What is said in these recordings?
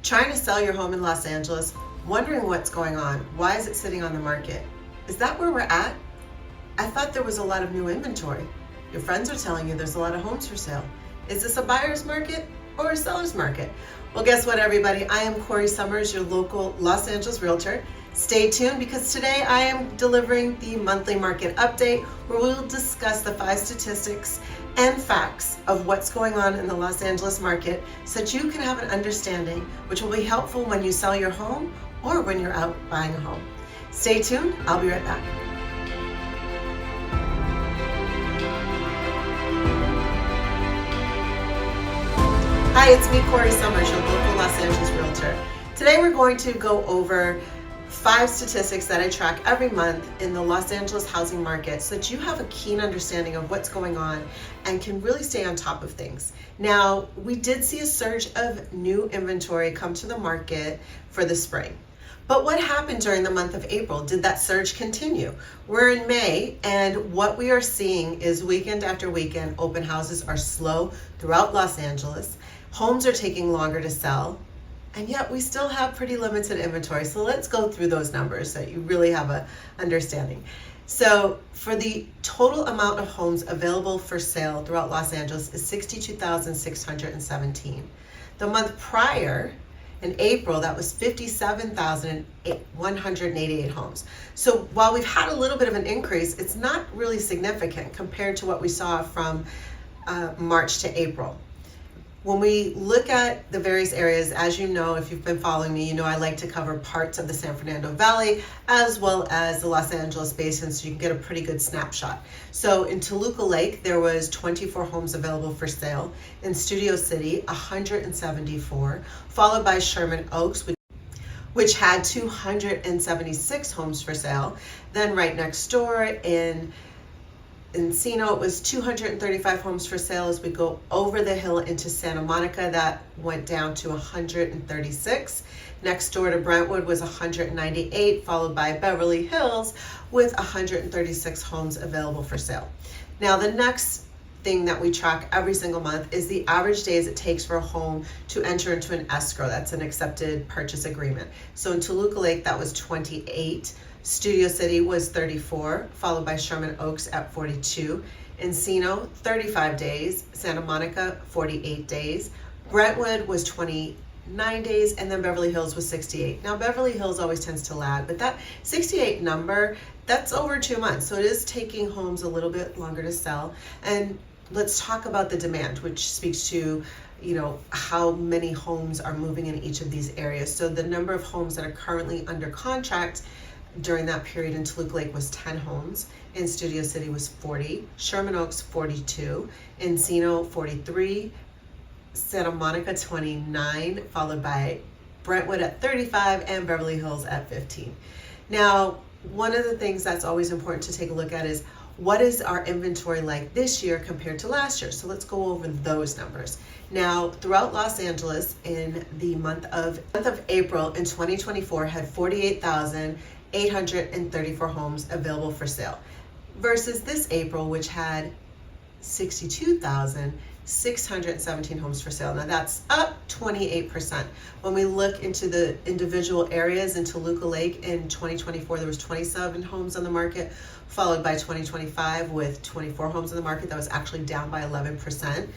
Trying to sell your home in Los Angeles, wondering what's going on. Why is it sitting on the market? Is that where we're at? I thought there was a lot of new inventory. Your friends are telling you there's a lot of homes for sale. Is this a buyer's market or a seller's market? Well, guess what, everybody? I am Corrie Sommers, your local Los Angeles realtor. Stay tuned because today I am delivering the monthly market update where we'll discuss the 5 statistics and facts of what's going on in the Los Angeles market so that you can have an understanding which will be helpful when you sell your home or when you're out buying a home. Stay tuned. I'll be right back. Hi, it's me, Corrie Sommers, your local Los Angeles realtor. Today we're going to go over 5 statistics that I track every month in the Los Angeles housing market so that you have a keen understanding of what's going on and can really stay on top of things. Now, we did see a surge of new inventory come to the market for the spring. But what happened during the month of April? Did that surge continue? We're in May, and what we are seeing is weekend after weekend, open houses are slow throughout Los Angeles. Homes are taking longer to sell, and yet we still have pretty limited inventory. So let's go through those numbers so you really have an understanding. So for the total amount of homes available for sale throughout Los Angeles is 62,617. The month prior, in April, that was 57,188 homes. So while we've had a little bit of an increase, it's not really significant compared to what we saw from March to April. When we look at the various areas, as you know, if you've been following me, you know I like to cover parts of the San Fernando Valley as well as the Los Angeles Basin so you can get a pretty good snapshot. So in Toluca Lake, there was 24 homes available for sale. In Studio City, 174, followed by Sherman Oaks, which had 276 homes for sale. Then right next door in Encino, it was 235 homes for sale. As we go over the hill into Santa Monica, that went down to 136. Next door to Brentwood was 198, followed by Beverly Hills with 136 homes available for sale. Now, the next thing that we track every single month is the average days it takes for a home to enter into an escrow. That's an accepted purchase agreement. So in Toluca Lake, that was 28. Studio City was 34, followed by Sherman Oaks at 42. Encino, 35 days. Santa Monica, 48 days. Brentwood was 29 days, and then Beverly Hills was 68. Now, Beverly Hills always tends to lag, but that 68 number, that's over 2 months. So it is taking homes a little bit longer to sell. And let's talk about the demand, which speaks to how many homes are moving in each of these areas. So the number of homes that are currently under contract during that period in Toluca Lake was 10 homes. In Studio City was 40. Sherman Oaks 42. Encino 43. Santa Monica 29, followed by Brentwood at 35 and Beverly Hills at 15. Now, one of the things that's always important to take a look at is what is our inventory like this year compared to last year? So let's go over those numbers. Now, throughout Los Angeles in the month of April in 2024 had 48,834 homes available for sale versus this April, which had 62,617 homes for sale. Now that's up 28%. When we look into the individual areas in Toluca Lake in 2024, there was 27 homes on the market, followed by 2025 with 24 homes on the market. That was actually down by 11%.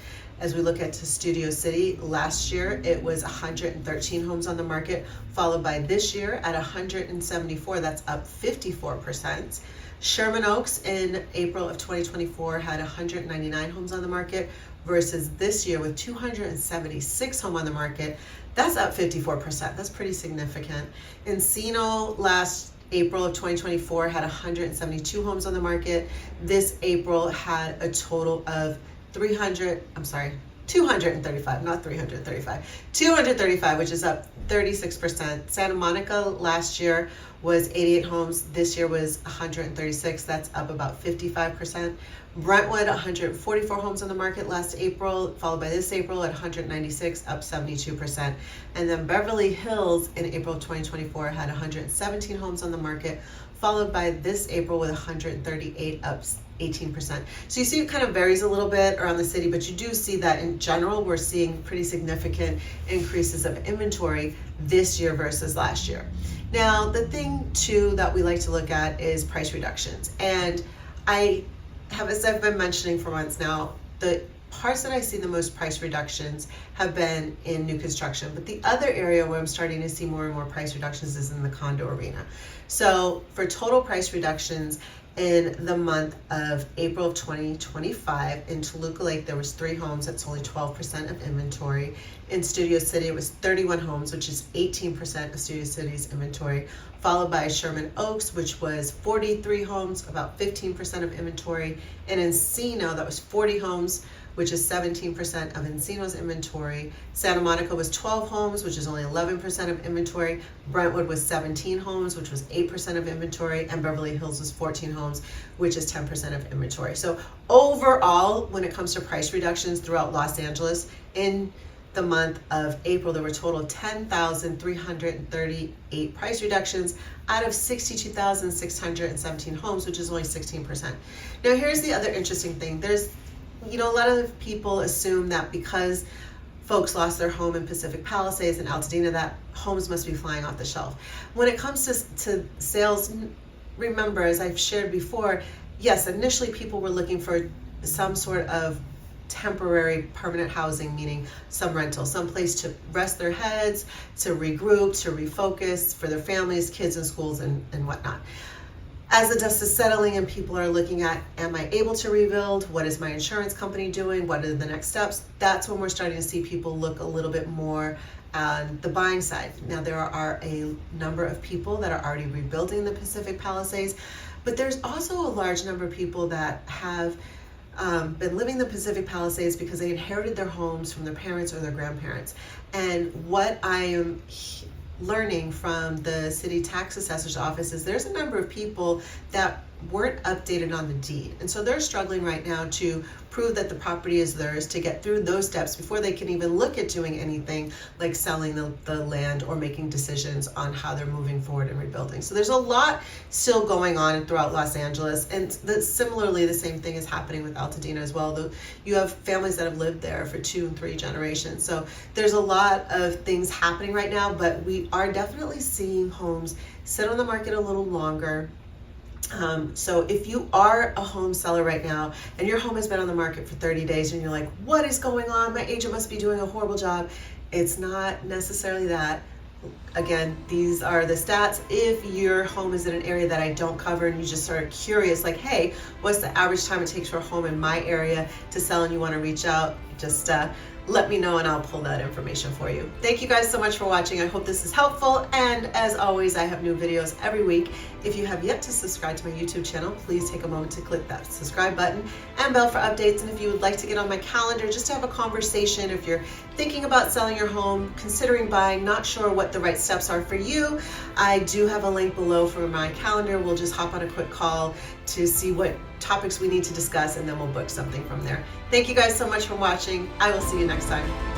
As we look at Studio City, last year it was 113 homes on the market, followed by this year at 174, that's up 54%. Sherman Oaks in April of 2024 had 199 homes on the market versus this year with 276 homes on the market, that's up 54%. That's pretty significant. Encino last April of 2024 had 172 homes on the market. This April had a total of 235, not 335, 235, which is up 36%. Santa Monica last year was 88 homes. This year was 136. That's up about 55%. Brentwood, 144 homes on the market last April, followed by this April at 196, up 72%. And then Beverly Hills in April 2024 had 117 homes on the market, followed by this April with 138, up 18%. So you see it kind of varies a little bit around the city, but you do see that in general, we're seeing pretty significant increases of inventory this year versus last year. Now, the thing too that we like to look at is price reductions. And I have, as I've been mentioning for months now, the parts that I see the most price reductions have been in new construction, but the other area where I'm starting to see more and more price reductions is in the condo arena. So for total price reductions in the month of April of 2025, in Toluca Lake, there was 3 homes. That's only 12% of inventory. In Studio City, it was 31 homes, which is 18% of Studio City's inventory, followed by Sherman Oaks, which was 43 homes, about 15% of inventory. And Encino, that was 40 homes, which is 17% of Encino's inventory. Santa Monica was 12 homes, which is only 11% of inventory. Brentwood was 17 homes, which was 8% of inventory. And Beverly Hills was 14 homes, which is 10% of inventory. So overall, when it comes to price reductions throughout Los Angeles, in the month of April, there were a total of 10,338 price reductions out of 62,617 homes, which is only 16%. Now, here's the other interesting thing. A lot of people assume that because folks lost their home in Pacific Palisades and Altadena, that homes must be flying off the shelf. When it comes to sales, remember, as I've shared before, yes, initially people were looking for some sort of temporary permanent housing, meaning some rental, some place to rest their heads, to regroup, to refocus for their families, kids in schools, and whatnot. As the dust is settling and people are looking at, am I able to rebuild? What is my insurance company doing? What are the next steps? That's when we're starting to see people look a little bit more on the buying side. Now, there are a number of people that are already rebuilding the Pacific Palisades, but there's also a large number of people that have been living in the Pacific Palisades because they inherited their homes from their parents or their grandparents. And what I am learning from the city tax assessor's office is there's a number of people that weren't updated on the deed, and so they're struggling right now to prove that the property is theirs, to get through those steps before they can even look at doing anything like selling the land or making decisions on how they're moving forward and rebuilding. So there's a lot still going on throughout Los Angeles, and similarly the same thing is happening with Altadena as well. You have families that have lived there for 2 and 3 generations, so there's a lot of things happening right now, but we are definitely seeing homes sit on the market a little longer. So if you are a home seller right now and your home has been on the market for 30 days and you're like, what is going on? My agent must be doing a horrible job. It's not necessarily that. Again, these are the stats. If your home is in an area that I don't cover and you just are curious, like, hey, what's the average time it takes for a home in my area to sell, and you want to reach out, just let me know and I'll pull that information for you. Thank you guys so much for watching. I hope this is helpful, and as always, I have new videos every week. If you have yet to subscribe to my YouTube channel, please take a moment to click that subscribe button and bell for updates. And if you would like to get on my calendar just to have a conversation, if you're thinking about selling your home, considering buying, not sure what the right steps are for you, I do have a link below for my calendar. We'll just hop on a quick call to see what topics we need to discuss, and then we'll book something from there. Thank you guys so much for watching. I will see you next time.